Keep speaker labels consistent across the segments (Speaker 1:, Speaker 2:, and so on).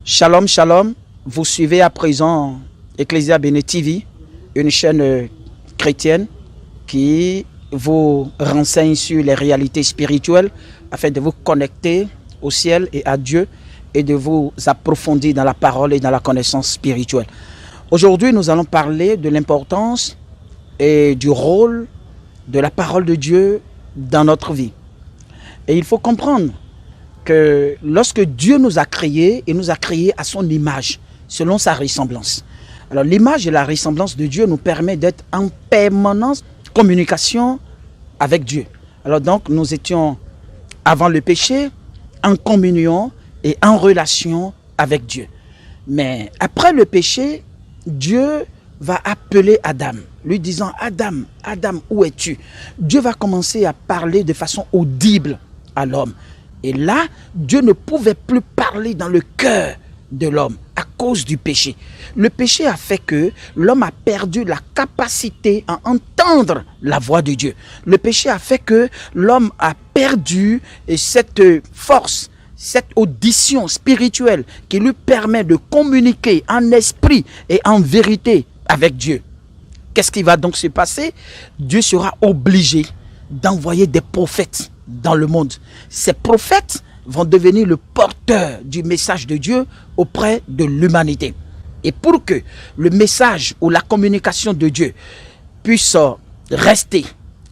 Speaker 1: Shalom, shalom. Vous suivez à présent Ecclesia Bene TV, une chaîne chrétienne qui vous renseigne sur les réalités spirituelles afin de vous connecter au ciel et à Dieu et de vous approfondir dans la parole et dans la connaissance spirituelle. Aujourd'hui, nous allons parler de l'importance et du rôle de la parole de Dieu dans notre vie. Et il faut comprendre que lorsque Dieu nous a créés, il nous a créés à son image, selon sa ressemblance. Alors l'image et la ressemblance de Dieu nous permet d'être en permanente communication avec Dieu. Alors donc nous étions avant le péché en communion et en relation avec Dieu. Mais après le péché, Dieu va appeler Adam, lui disant « Adam, Adam, où es-tu » Dieu va commencer à parler de façon audible à l'homme. Et là, Dieu ne pouvait plus parler dans le cœur de l'homme à cause du péché. Le péché a fait que l'homme a perdu la capacité à entendre la voix de Dieu. Le péché a fait que l'homme a perdu cette force, cette audition spirituelle qui lui permet de communiquer en esprit et en vérité avec Dieu. Qu'est-ce qui va donc se passer? Dieu sera obligé d'envoyer des prophètes dans le monde. Ces prophètes vont devenir le porteur du message de Dieu auprès de l'humanité. Et pour que le message ou la communication de Dieu puisse rester,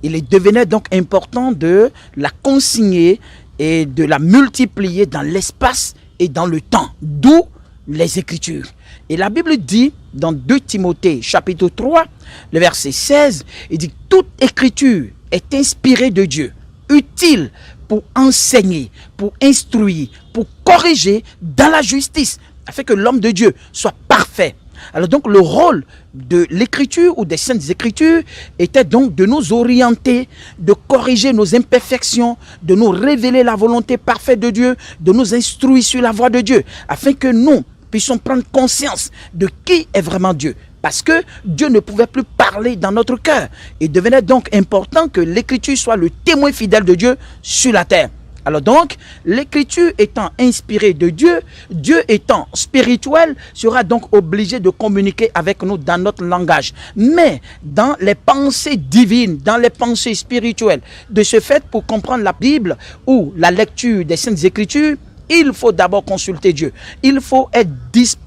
Speaker 1: il devenait donc important de la consigner et de la multiplier dans l'espace et dans le temps, d'où les Écritures. Et la Bible dit dans 2 Timothée chapitre 3, le verset 16, il dit « Toute Écriture est inspirée de Dieu, utile pour enseigner, pour instruire, pour corriger dans la justice, afin que l'homme de Dieu soit parfait. » Alors donc le rôle de l'écriture ou des saintes écritures était donc de nous orienter, de corriger nos imperfections, de nous révéler la volonté parfaite de Dieu, de nous instruire sur la voie de Dieu, afin que nous puissions prendre conscience de qui est vraiment Dieu. Parce que Dieu ne pouvait plus parler dans notre cœur. Il devenait donc important que l'écriture soit le témoin fidèle de Dieu sur la terre. Alors donc, l'écriture étant inspirée de Dieu, Dieu étant spirituel, sera donc obligé de communiquer avec nous dans notre langage. Mais dans les pensées divines, dans les pensées spirituelles, de ce fait, pour comprendre la Bible ou la lecture des Saintes Écritures, il faut d'abord consulter Dieu. Il faut être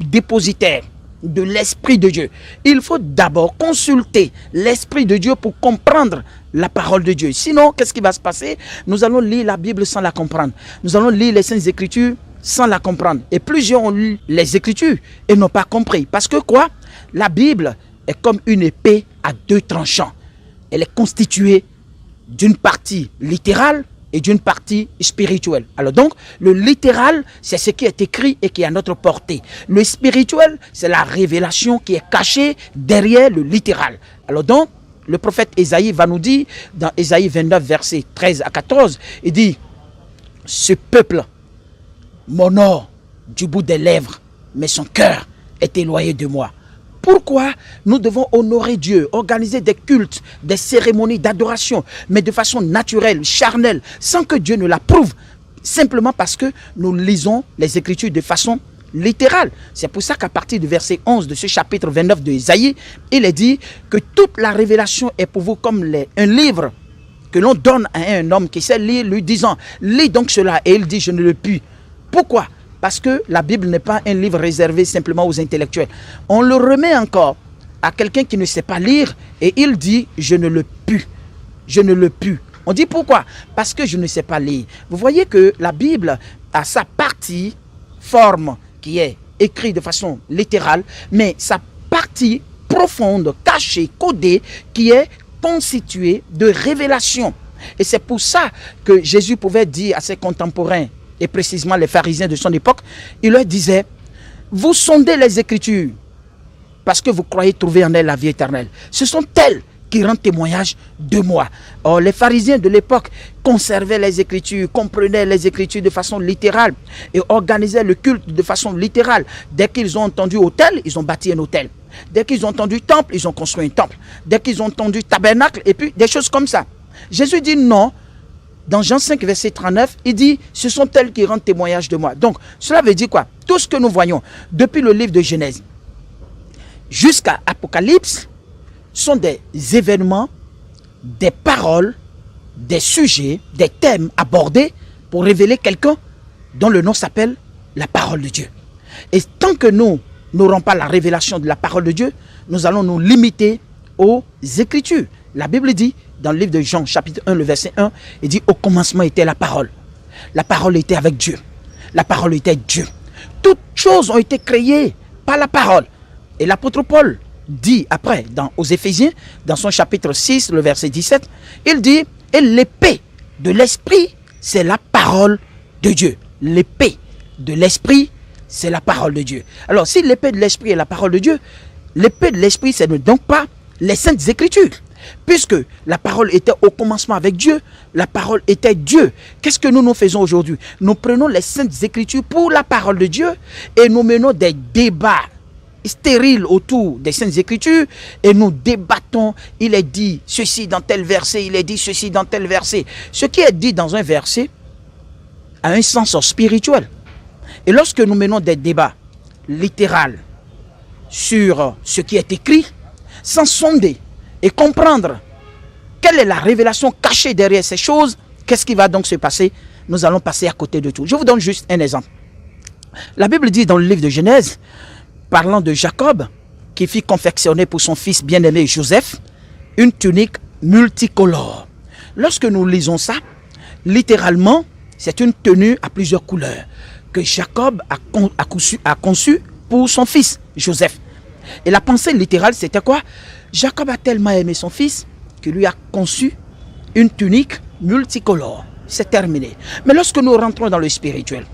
Speaker 1: dépositaire de l'Esprit de Dieu. Il faut d'abord consulter l'Esprit de Dieu pour comprendre la parole de Dieu. Sinon, qu'est-ce qui va se passer? Nous allons lire la Bible sans la comprendre. Nous allons lire les Saintes Écritures sans la comprendre. Et plusieurs ont lu les Écritures et n'ont pas compris. Parce que quoi? La Bible est comme une épée à 2 tranchants. Elle est constituée d'une partie littérale et d'une partie spirituelle. Alors donc, le littéral, c'est ce qui est écrit et qui est à notre portée. Le spirituel, c'est la révélation qui est cachée derrière le littéral. Alors donc, le prophète Ésaïe va nous dire, dans Ésaïe 29, versets 13 à 14, il dit, « Ce peuple m'honore du bout des lèvres, mais son cœur est éloigné de moi. » Pourquoi nous devons honorer Dieu, organiser des cultes, des cérémonies d'adoration, mais de façon naturelle, charnelle, sans que Dieu ne l'approuve, simplement parce que nous lisons les Écritures de façon littérale. C'est pour ça qu'à partir du verset 11 de ce chapitre 29 de Ésaïe, il est dit que toute la révélation est pour vous comme un livre que l'on donne à un homme qui sait lire, lui disant « Lis donc cela » et il dit « Je ne le puis ». Pourquoi ? Parce que la Bible n'est pas un livre réservé simplement aux intellectuels. On le remet encore à quelqu'un qui ne sait pas lire et il dit « je ne le puis ». Je ne le puis. On dit pourquoi? Parce que je ne sais pas lire. Vous voyez que la Bible a sa partie forme qui est écrite de façon littérale, mais sa partie profonde, cachée, codée, qui est constituée de révélation. Et c'est pour ça que Jésus pouvait dire à ses contemporains, et précisément les pharisiens de son époque, il leur disait, vous sondez les Écritures parce que vous croyez trouver en elles la vie éternelle. Ce sont elles qui rendent témoignage de moi. Or, les pharisiens de l'époque conservaient les Écritures, comprenaient les Écritures de façon littérale et organisaient le culte de façon littérale. Dès qu'ils ont entendu autel, ils ont bâti un autel. Dès qu'ils ont entendu temple, ils ont construit un temple. Dès qu'ils ont entendu tabernacle, et puis des choses comme ça. Jésus dit non, Dans Jean 5, verset 39, il dit, ce sont elles qui rendent témoignage de moi. Donc, cela veut dire quoi? Tout ce que nous voyons depuis le livre de Genèse jusqu'à Apocalypse sont des événements, des paroles, des sujets, des thèmes abordés pour révéler quelqu'un dont le nom s'appelle la parole de Dieu. Et tant que nous n'aurons pas la révélation de la parole de Dieu, nous allons nous limiter aux Écritures. La Bible dit, dans le livre de Jean, chapitre 1, le verset 1, il dit, au commencement était la parole. La parole était avec Dieu. La parole était Dieu. Toutes choses ont été créées par la parole. Et l'apôtre Paul dit après, aux Éphésiens, dans son chapitre 6, le verset 17, il dit, et l'épée de l'esprit, c'est la parole de Dieu. L'épée de l'esprit, c'est la parole de Dieu. Alors, si l'épée de l'esprit est la parole de Dieu, l'épée de l'esprit, ce n'est donc pas les saintes écritures. Puisque la parole était au commencement avec Dieu, la parole était Dieu. Qu'est-ce que nous faisons aujourd'hui? Nous prenons les saintes écritures pour la parole de Dieu et nous menons des débats stériles autour des saintes écritures et nous débattons. Il est dit ceci dans tel verset, il est dit ceci dans tel verset. Ce qui est dit dans un verset a un sens spirituel. Et lorsque nous menons des débats littéraux sur ce qui est écrit, sans sonder et comprendre quelle est la révélation cachée derrière ces choses, qu'est-ce qui va donc se passer? Nous allons passer à côté de tout. Je vous donne juste un exemple. La Bible dit dans le livre de Genèse, parlant de Jacob, qui fit confectionner pour son fils bien-aimé Joseph, une tunique multicolore. Lorsque nous lisons ça, littéralement, c'est une tenue à plusieurs couleurs que Jacob a conçue pour son fils Joseph. Et la pensée littérale, c'était quoi? Jacob a tellement aimé son fils qu'il lui a conçu une tunique multicolore. C'est terminé. Mais lorsque nous rentrons dans le spirituel,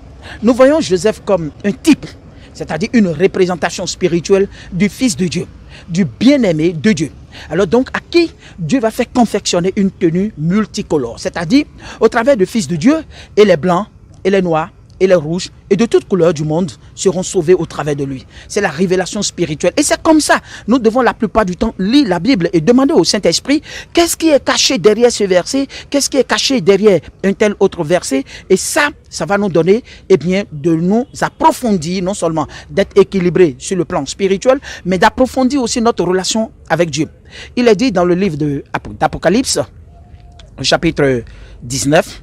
Speaker 1: nous voyons Joseph comme un type, c'est-à-dire une représentation spirituelle du Fils de Dieu, du bien-aimé de Dieu. Alors donc, à qui Dieu va faire confectionner une tenue multicolore, c'est-à-dire au travers du Fils de Dieu, et les blancs, et les noirs, et les rouges, et de toutes couleurs du monde seront sauvés au travers de lui. C'est la révélation spirituelle. Et c'est comme ça, nous devons la plupart du temps lire la Bible et demander au Saint-Esprit qu'est-ce qui est caché derrière ce verset, qu'est-ce qui est caché derrière un tel autre verset. Et ça va nous donner, eh bien, de nous approfondir, non seulement d'être équilibrés sur le plan spirituel, mais d'approfondir aussi notre relation avec Dieu. Il est dit dans le livre d'Apocalypse, chapitre 19,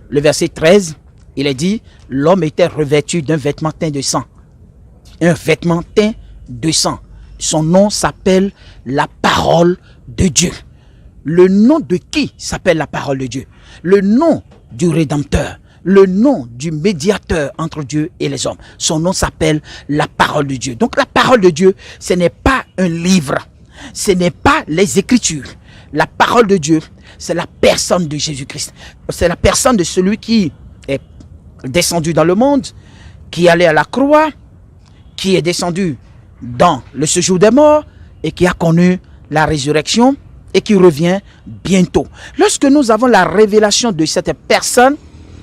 Speaker 1: le verset 13, il est dit, l'homme était revêtu d'un vêtement teint de sang. Un vêtement teint de sang. Son nom s'appelle la parole de Dieu. Le nom de qui s'appelle la parole de Dieu? Le nom du Rédempteur. Le nom du médiateur entre Dieu et les hommes. Son nom s'appelle la parole de Dieu. Donc la parole de Dieu, ce n'est pas un livre. Ce n'est pas les Écritures. La parole de Dieu, c'est la personne de Jésus-Christ. C'est la personne de celui qui est descendu dans le monde, qui est allé à la croix, qui est descendu dans le séjour des morts et qui a connu la résurrection et qui revient bientôt. Lorsque nous avons la révélation de cette personne,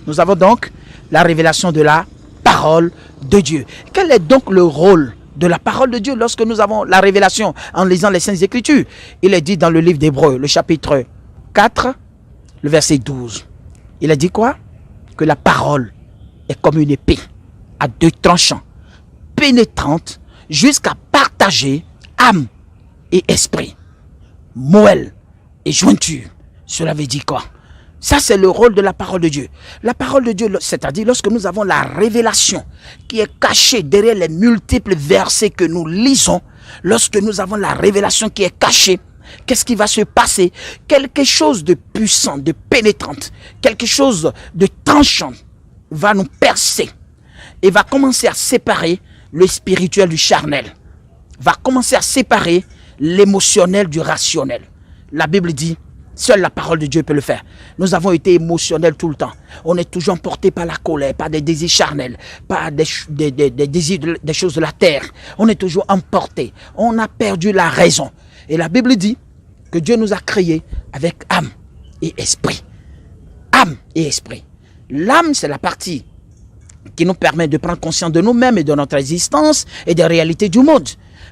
Speaker 1: nous avons donc la révélation de la parole de Dieu. Quel est donc le rôle de la parole de Dieu lorsque nous avons la révélation en lisant les Saintes Écritures? Il est dit dans le livre d'Hébreux, le chapitre 4, le verset 12. Il a dit quoi? Que la parole est comme une épée à deux tranchants, pénétrante jusqu'à partager âme et esprit, moelle et jointure. Cela veut dire quoi? Ça, c'est le rôle de la parole de Dieu. La parole de Dieu, c'est-à-dire lorsque nous avons la révélation qui est cachée derrière les multiples versets que nous lisons, lorsque nous avons la révélation qui est cachée, qu'est-ce qui va se passer? Quelque chose de puissant, de pénétrant, quelque chose de tranchant va nous percer et va commencer à séparer le spirituel du charnel, va commencer à séparer l'émotionnel du rationnel. La Bible dit, seule la parole de Dieu peut le faire. Nous avons été émotionnels tout le temps. On est toujours emporté par la colère, par des désirs charnels, par des désirs des choses de la terre. On est toujours emporté. On a perdu la raison. Et la Bible dit que Dieu nous a créés avec âme et esprit. Âme et esprit. L'âme, c'est la partie qui nous permet de prendre conscience de nous-mêmes et de notre existence et des réalités du monde.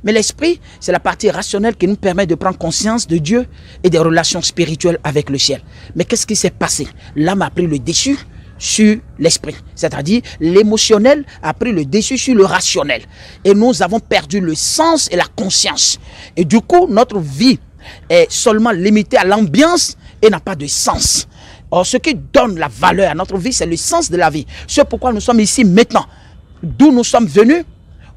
Speaker 1: Mais l'esprit, c'est la partie rationnelle qui nous permet de prendre conscience de Dieu et des relations spirituelles avec le ciel. Mais qu'est-ce qui s'est passé? L'âme a pris le dessus sur l'esprit. C'est-à-dire, l'émotionnel a pris le dessus sur le rationnel. Et nous avons perdu le sens et la conscience. Et du coup, notre vie est seulement limitée à l'ambiance et n'a pas de sens. Or, ce qui donne la valeur à notre vie, c'est le sens de la vie. C'est pourquoi nous sommes ici maintenant. D'où nous sommes venus,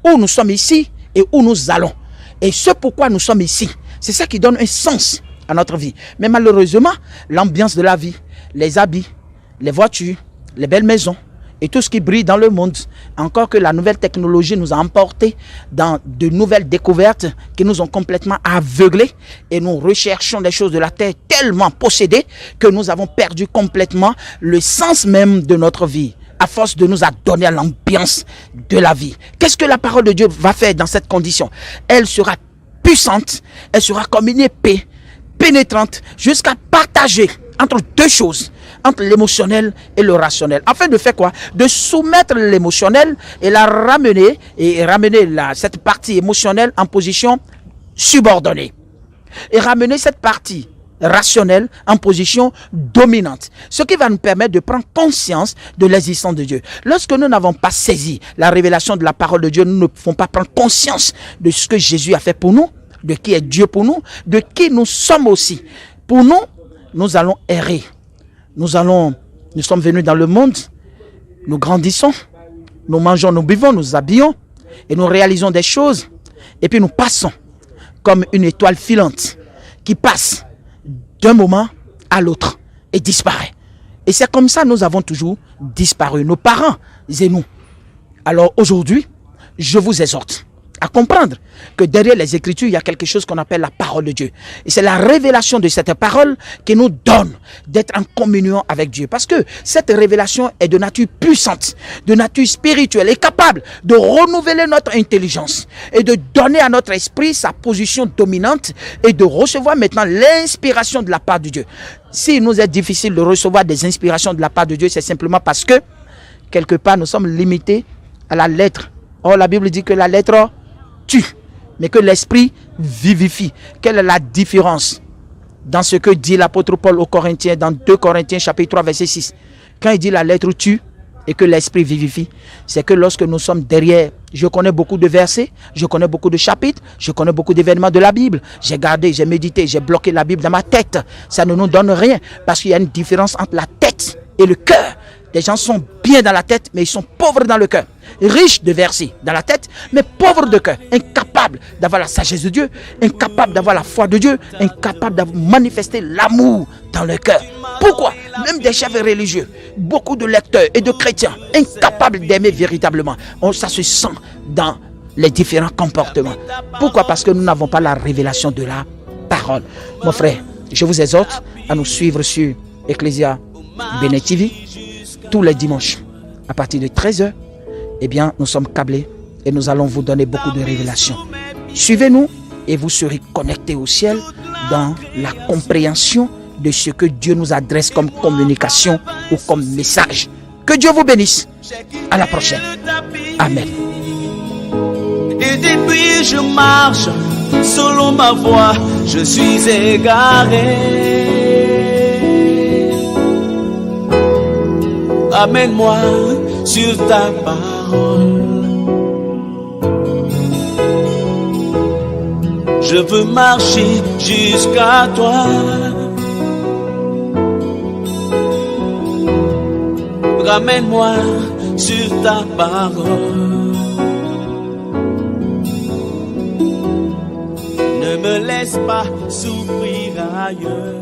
Speaker 1: où nous sommes ici et où nous allons. Et ce pourquoi nous sommes ici, c'est ça qui donne un sens à notre vie. Mais malheureusement, l'ambiance de la vie, les habits, les voitures, les belles maisons et tout ce qui brille dans le monde, encore que la nouvelle technologie nous a emportés dans de nouvelles découvertes qui nous ont complètement aveuglés, et nous recherchons des choses de la terre tellement possédées que nous avons perdu complètement le sens même de notre vie, à force de nous adonner à l'ambiance de la vie. Qu'est-ce que la parole de Dieu va faire dans cette condition? Elle sera puissante, elle sera comme une épée pénétrante jusqu'à partager entre deux choses, entre l'émotionnel et le rationnel. Afin de faire quoi? De soumettre l'émotionnel et la ramener, cette partie émotionnelle en position subordonnée. Et ramener cette partie rationnelle en position dominante. Ce qui va nous permettre de prendre conscience de l'existence de Dieu. Lorsque nous n'avons pas saisi la révélation de la parole de Dieu, nous ne pouvons pas prendre conscience de ce que Jésus a fait pour nous, de qui est Dieu pour nous, de qui nous sommes aussi. Pour nous, nous allons errer. Nous sommes venus dans le monde, nous grandissons, nous mangeons, nous buvons, nous habillons et nous réalisons des choses. Et puis nous passons comme une étoile filante qui passe d'un moment à l'autre et disparaît. Et c'est comme ça que nous avons toujours disparu, nos parents et nous. Alors aujourd'hui, je vous exhorte à comprendre que derrière les Écritures, il y a quelque chose qu'on appelle la parole de Dieu. Et c'est la révélation de cette parole qui nous donne d'être en communion avec Dieu. Parce que cette révélation est de nature puissante, de nature spirituelle, et capable de renouveler notre intelligence et de donner à notre esprit sa position dominante et de recevoir maintenant l'inspiration de la part de Dieu. S'il nous est difficile de recevoir des inspirations de la part de Dieu, c'est simplement parce que quelque part nous sommes limités à la lettre. Or, la Bible dit que la lettre tue, mais que l'esprit vivifie. Quelle est la différence dans ce que dit l'apôtre Paul aux Corinthiens, dans 2 Corinthiens chapitre 3 verset 6? Quand il dit la lettre tue et que l'esprit vivifie, c'est que lorsque nous sommes derrière, je connais beaucoup de versets, je connais beaucoup de chapitres, je connais beaucoup d'événements de la Bible, j'ai gardé, j'ai médité, j'ai bloqué la Bible dans ma tête, ça ne nous donne rien, parce qu'il y a une différence entre la tête et le cœur. Les gens sont bien dans la tête, mais ils sont pauvres dans le cœur. Riches de versets dans la tête, mais pauvres de cœur. Incapables d'avoir la sagesse de Dieu, incapables d'avoir la foi de Dieu, incapables de manifester l'amour dans le cœur. Pourquoi? Même des chefs religieux, beaucoup de lecteurs et de chrétiens, incapables d'aimer véritablement. Ça se sent dans les différents comportements. Pourquoi? Parce que nous n'avons pas la révélation de la parole. Mon frère, je vous exhorte à nous suivre sur Ecclesia Béné TV tous les dimanches à partir de 13h. Eh bien, nous sommes câblés et nous allons vous donner beaucoup de révélations. Suivez-nous et vous serez connectés au ciel dans la compréhension de ce que Dieu nous adresse comme communication ou comme message. Que Dieu vous bénisse. À la prochaine. Amen.
Speaker 2: Et depuis je marche selon ma voie, je suis égaré. Amène-moi sur ta parole. Je veux marcher jusqu'à toi. Ramène-moi sur ta parole. Ne me laisse pas souffrir ailleurs.